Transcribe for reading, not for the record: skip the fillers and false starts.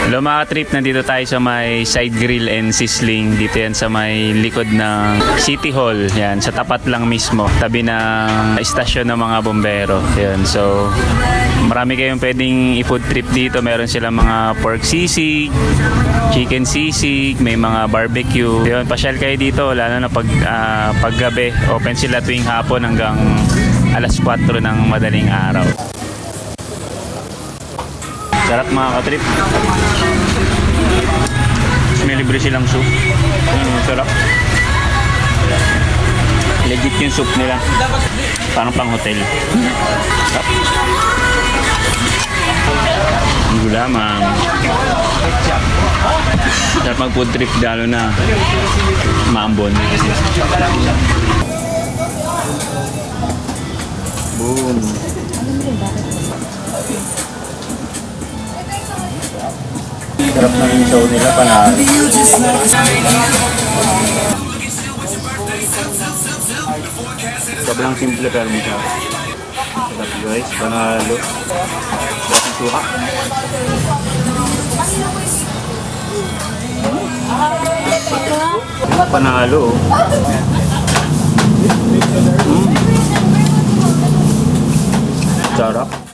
Hello mga trip, nandito tayo sa may Side Grill and Sizzling. Dito yan sa may likod ng City Hall. Yan, sa tapat lang mismo. Tabi ng istasyon ng mga bombero. Yan, so marami kayong pwedeng i-food trip dito. Meron silang mga pork sisig, chicken sisig, may mga barbecue. Yan, pasyal kayo dito, lalo na paggabi. Open sila tuwing hapon hanggang alas 4 ng madaling araw. Sarap mga katrip. May libre silang soup. Sarap. Legit yung soup nila. Parang pang hotel. Sarap. Ang gulamang. Sarap mag food trip lalo na maambon. Boom. Sarap na yung show nila, panalo. Sobrang simple pero masarap. Sarap guys, panalo. Suha. Panalo. Sarap.